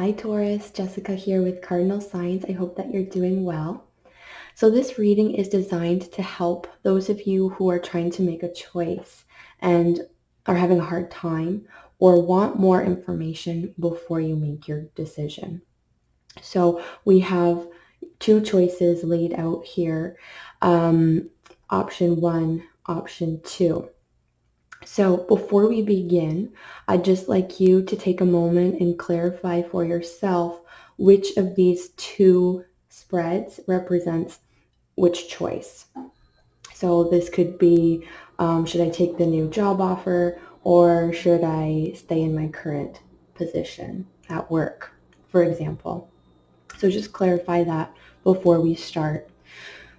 Hi Taurus, Jessica here with Cardinal Signs. I hope that you're doing well. So this reading is designed to help those of you who are trying to make a choice and are having a hard time or want more information before you make your decision. So we have two choices laid out here. Option 1, option 2. So before we begin, I'd just like you to take a moment and clarify for yourself which of these two spreads represents which choice. So this could be, should I take the new job offer or should I stay in my current position at work, for example. So just clarify that before we start.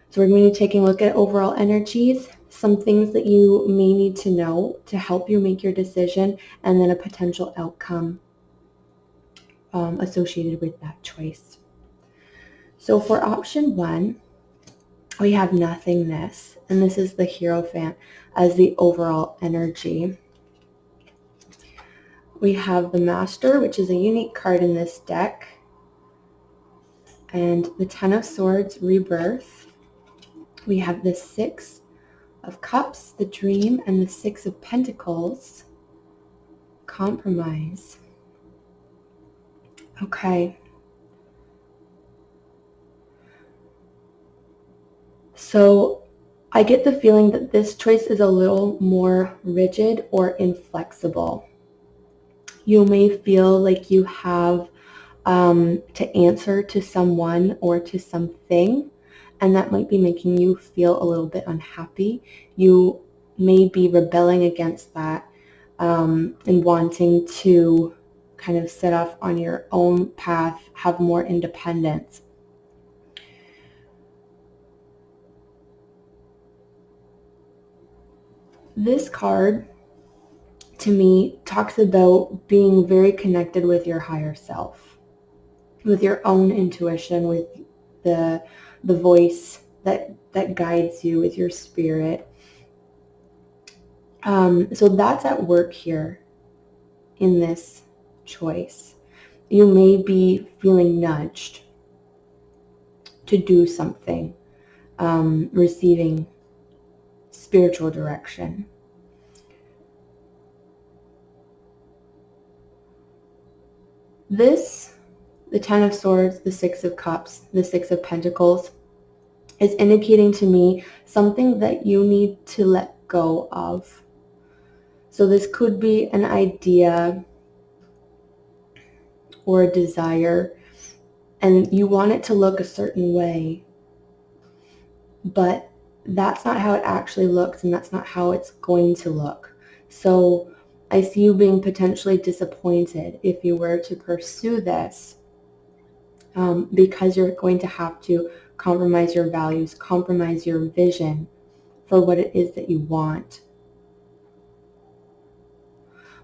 So we're going to be taking a look at overall energies, some things that you may need to know to help you make your decision, and then a potential outcome associated with that choice. So for option 1, we have nothingness, and this is the Hierophant as the overall energy. We have the Master, which is a unique card in this deck, and the Ten of Swords, Rebirth. We have the Six of Cups, the Dream, and the Six of Pentacles, Compromise. Okay. So I get the feeling that this choice is a little more rigid or inflexible. You may feel like you have to answer to someone or to something, and that might be making you feel a little bit unhappy. You may be rebelling against that and wanting to kind of set off on your own path, have more independence. This card, to me, talks about being very connected with your higher self, with your own intuition, with the voice that guides you, with your spirit. So that's at work here in this choice. You may be feeling nudged to do something, receiving spiritual direction. This, the Ten of Swords, the Six of Cups, the Six of Pentacles, is indicating to me something that you need to let go of. So this could be an idea or a desire, and you want it to look a certain way, but that's not how it actually looks, and that's not how it's going to look. So I see you being potentially disappointed if you were to pursue this, because you're going to have to compromise your values, compromise your vision for what it is that you want.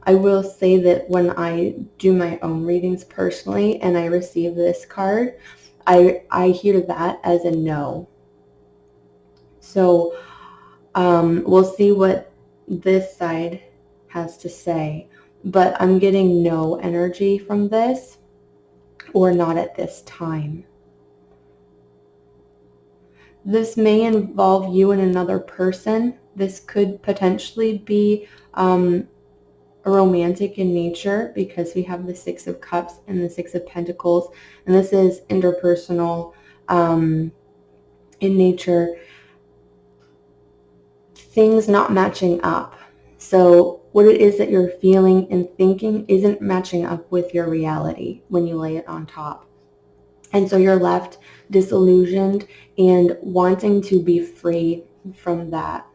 I will say that when I do my own readings personally and I receive this card, I hear that as a no. So we'll see what this side has to say, but I'm getting no energy from this, or not at this time. This may involve you and another person. This could potentially be romantic in nature, because we have the Six of Cups and the Six of Pentacles, and this is interpersonal in nature. Things not matching up. So what it is that you're feeling and thinking isn't matching up with your reality when you lay it on top. And so you're left disillusioned and wanting to be free from that.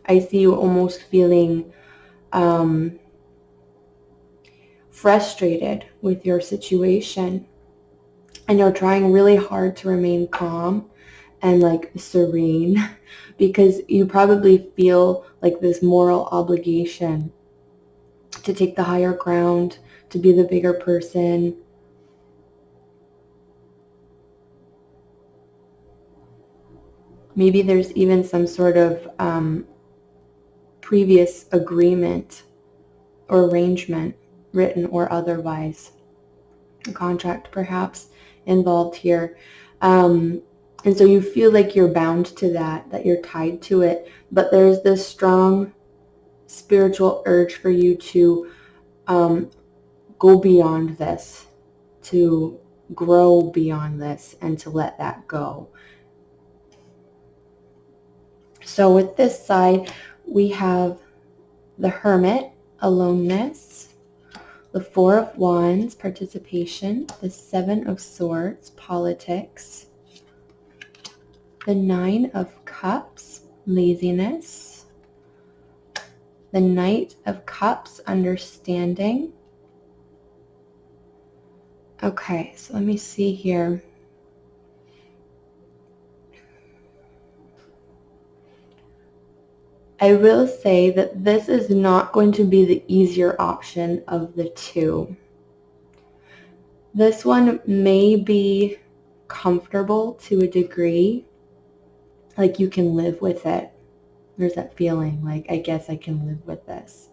I see you almost feeling frustrated with your situation, and you're trying really hard to remain calm and like serene, because you probably feel like this moral obligation to take the higher ground, to be the bigger person. Maybe there's even some sort of previous agreement or arrangement written or otherwise. A contract perhaps involved here. And so you feel like you're bound to that you're tied to it. But there's this strong spiritual urge for you to go beyond this, to grow beyond this, and to let that go. So with this side, we have the Hermit, aloneness, the Four of Wands, participation, the Seven of Swords, politics, the Nine of Cups, laziness, the Knight of Cups, understanding. Okay, so let me see here. I will say that this is not going to be the easier option of the two. This one may be comfortable to a degree, like you can live with it. There's that feeling like, I guess I can live with this.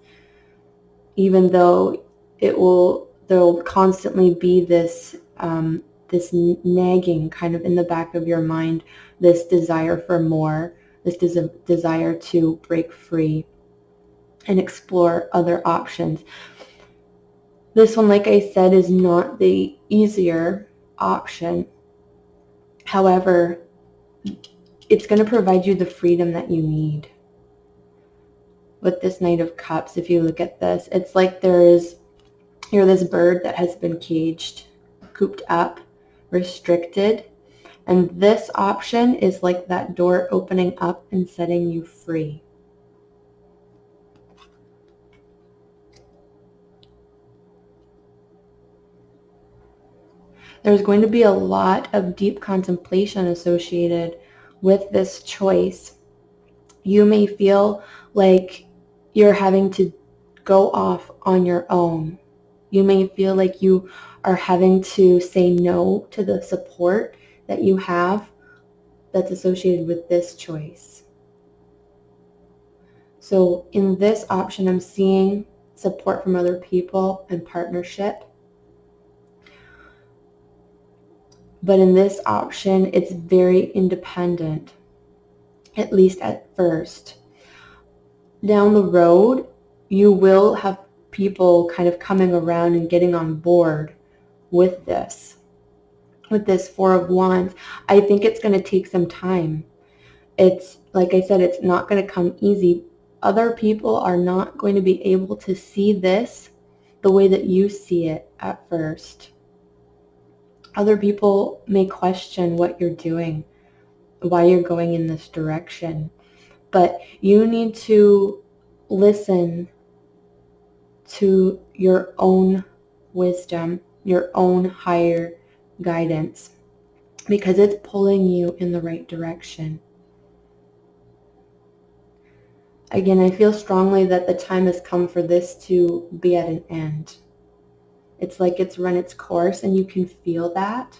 Even though there'll constantly be this this nagging kind of in the back of your mind, this desire for more, this desire to break free and explore other options. This one, like I said, is not the easier option. However, it's going to provide you the freedom that you need. With this Knight of Cups, if you look at this, it's like you're this bird that has been caged, cooped up, restricted. And this option is like that door opening up and setting you free. There's going to be a lot of deep contemplation associated with this choice. You may feel like you're having to go off on your own. You may feel like you are having to say no to the support that you have that's associated with this choice. So in this option, I'm seeing support from other people and partnership. But in this option, it's very independent, at least at first. Down the road, you will have people kind of coming around and getting on board with this Four of Wands. I think it's going to take some time. It's, like I said, it's not going to come easy. Other people are not going to be able to see this the way that you see it at first. Other people may question what you're doing, why you're going in this direction. But you need to listen to your own wisdom, your own higher guidance, because it's pulling you in the right direction. Again, I feel strongly that the time has come for this to be at an end. It's like it's run its course, and you can feel that.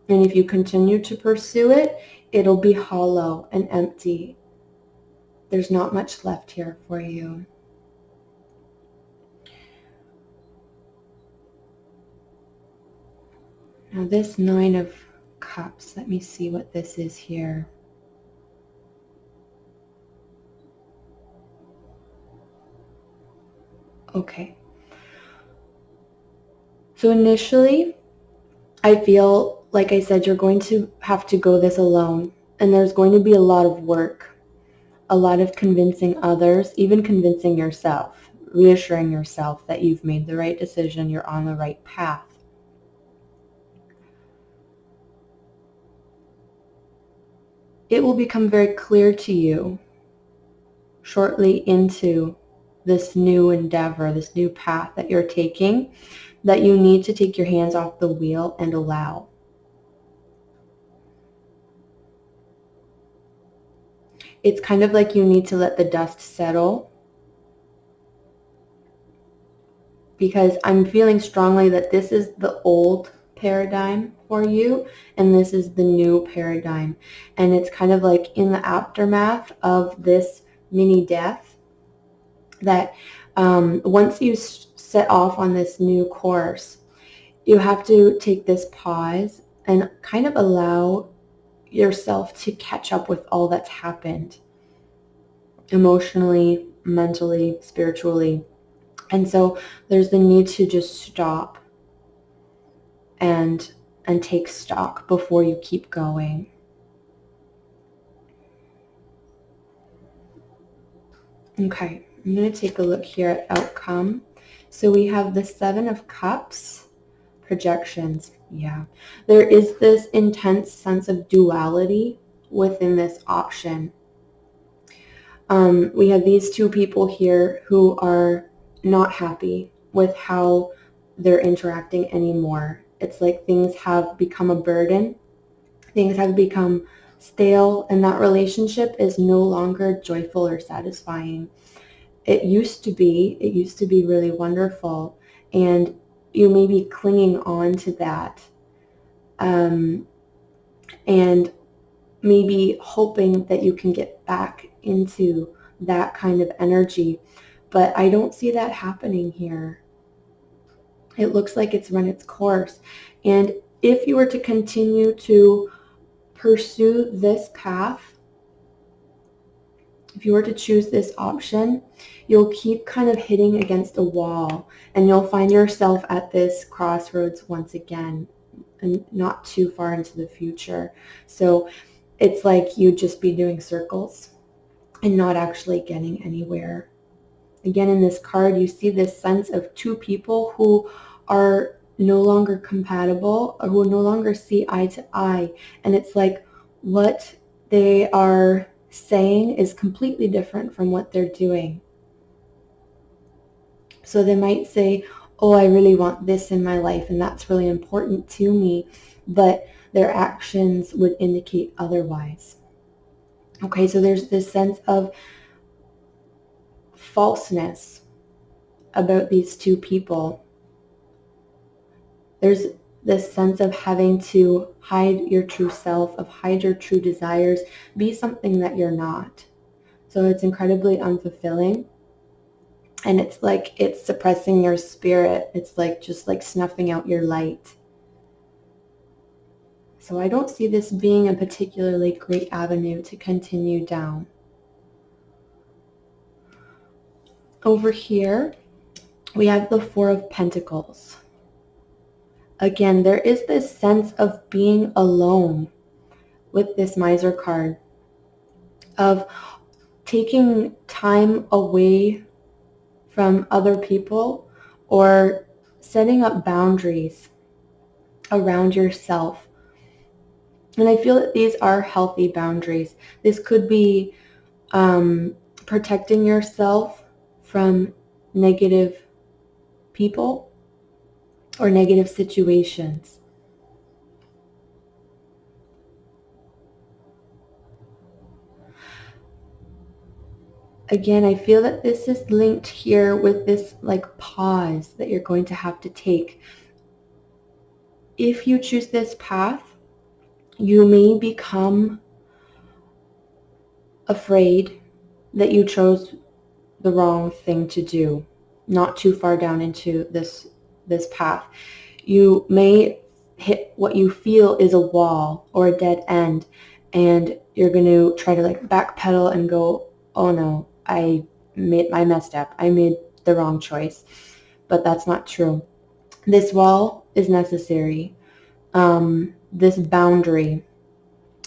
And if you continue to pursue it, it'll be hollow and empty. There's not much left here for you. Now this Nine of Cups, let me see what this is here. Okay. So initially, I feel, like I said, you're going to have to go this alone. And there's going to be a lot of work, a lot of convincing others, even convincing yourself, reassuring yourself that you've made the right decision, you're on the right path. It will become very clear to you shortly into this new endeavor, this new path that you're taking, that you need to take your hands off the wheel and allow. It's kind of like you need to let the dust settle, because I'm feeling strongly that this is the old paradigm for you and this is the new paradigm. And it's kind of like in the aftermath of this mini death that once you set off on this new course, you have to take this pause and kind of allow yourself to catch up with all that's happened emotionally, mentally, spiritually. And so there's the need to just stop and take stock before you keep going. Okay, I'm going to take a look here at outcome. So we have the Seven of Cups, projections. Yeah, there is this intense sense of duality within this option. We have these two people here who are not happy with how they're interacting anymore. It's like things have become a burden. Things have become stale, and that relationship is no longer joyful or satisfying. It used to be really wonderful, and you may be clinging on to that, and maybe hoping that you can get back into that kind of energy. But I don't see that happening here. It looks like it's run its course. And if you were to continue to pursue this path, if you were to choose this option, you'll keep kind of hitting against a wall, and you'll find yourself at this crossroads once again, and not too far into the future. So it's like you'd just be doing circles and not actually getting anywhere. Again, in this card, you see this sense of two people who are no longer compatible, or who no longer see eye to eye. And it's like what they are saying is completely different from what they're doing. So they might say, oh, I really want this in my life, and that's really important to me, but their actions would indicate otherwise. Okay, so there's this sense of falseness about these two people. There's this sense of having to hide your true self, of hide your true desires, be something that you're not. So it's incredibly unfulfilling. And it's like it's suppressing your spirit. It's like just like snuffing out your light. So I don't see this being a particularly great avenue to continue down. Over here, we have the Four of Pentacles. Again, there is this sense of being alone with this Miser card, of taking time away from other people, or setting up boundaries around yourself. And I feel that these are healthy boundaries. This could be protecting yourself from negative people or negative situations. Again, I feel that this is linked here with this like pause that you're going to have to take. If you choose this path, you may become afraid that you chose the wrong thing to do, not too far down into this path. You may hit what you feel is a wall or a dead end, and you're going to try to like backpedal and go, oh no, I messed up. I made the wrong choice. But that's not true. This wall is necessary. This boundary,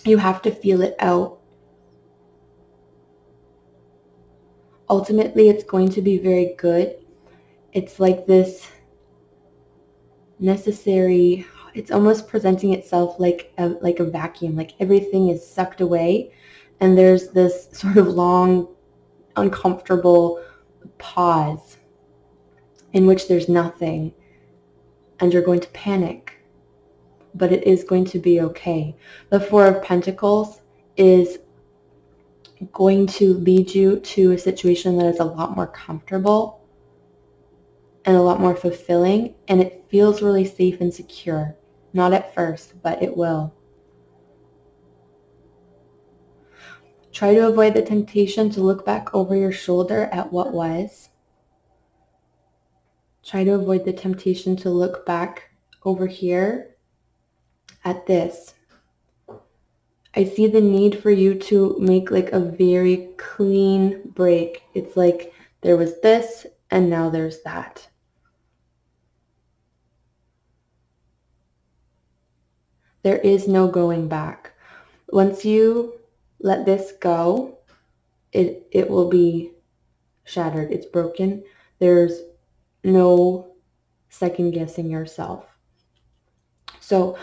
you have to feel it out. Ultimately, it's going to be very good. It's like this necessary, it's almost presenting itself like a vacuum, like everything is sucked away, and there's this sort of long, uncomfortable pause in which there's nothing, and you're going to panic, but it is going to be okay. The Four of Pentacles is going to lead you to a situation that is a lot more comfortable and a lot more fulfilling, and it feels really safe and secure. Not at first, but it will. Try to avoid the temptation to look back over your shoulder at what was. Try to avoid the temptation to look back over here at this. I see the need for you to make like a very clean break. It's like there was this and now there's that. There is no going back. Once you let this go, it will be shattered. It's broken. There's no second guessing yourself. So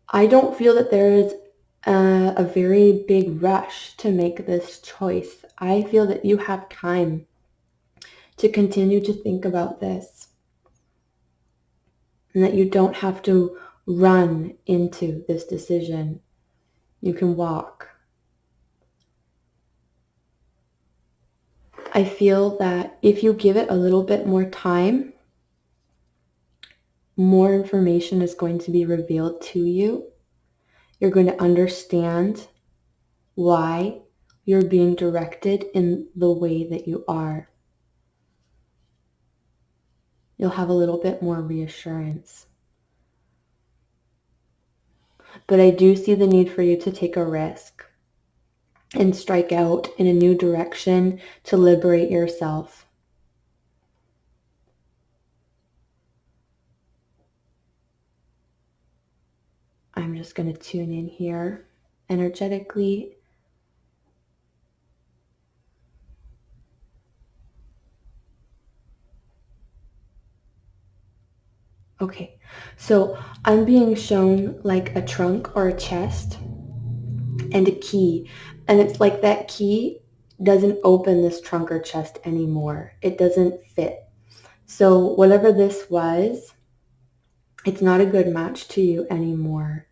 I don't feel that there is a very big rush to make this choice. I feel that you have time to continue to think about this and that you don't have to run into this decision. You can walk. I feel that if you give it a little bit more time, more information is going to be revealed to you. You're going to understand why you're being directed in the way that you are. You'll have a little bit more reassurance. But I do see the need for you to take a risk and strike out in a new direction to liberate yourself. I'm just going to tune in here energetically. Okay, so I'm being shown like a trunk or a chest and a key. And it's like that key doesn't open this trunk or chest anymore. It doesn't fit. So whatever this was, it's not a good match to you anymore.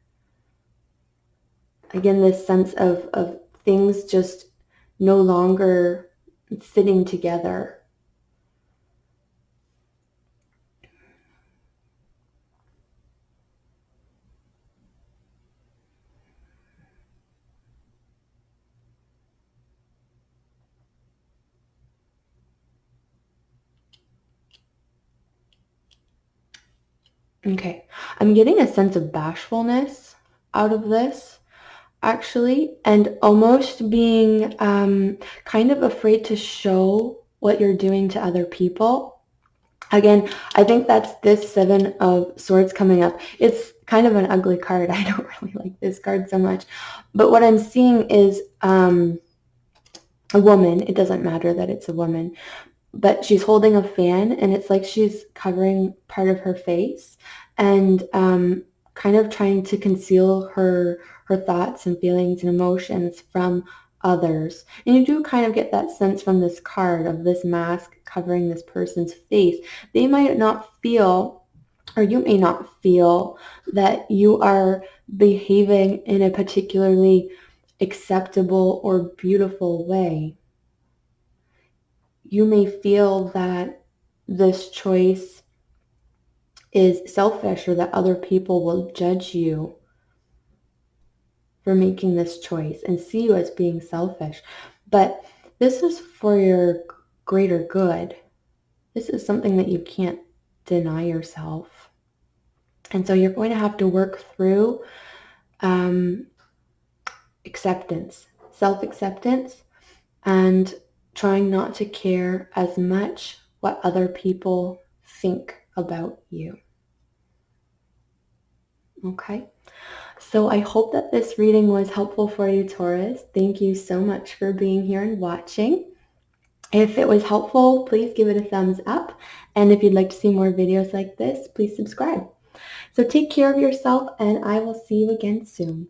Again, this sense of things just no longer fitting together. Okay, I'm getting a sense of bashfulness out of this, actually, and almost being kind of afraid to show what you're doing to other people. Again, I think that's this Seven of Swords coming up. It's kind of an ugly card. I don't really like this card so much. But what I'm seeing is a woman. It doesn't matter that it's a woman. But she's holding a fan, and it's like she's covering part of her face and kind of trying to conceal her thoughts and feelings and emotions from others. And you do kind of get that sense from this card of this mask covering this person's face. They might not feel, or you may not feel, that you are behaving in a particularly acceptable or beautiful way. You may feel that this choice is selfish or that other people will judge you for making this choice and see you as being selfish. But this is for your greater good. This is something that you can't deny yourself. And so you're going to have to work through acceptance, self-acceptance, and trying not to care as much what other people think about you. Okay? So I hope that this reading was helpful for you, Taurus. Thank you so much for being here and watching. If it was helpful, please give it a thumbs up. And if you'd like to see more videos like this, please subscribe. So take care of yourself, and I will see you again soon.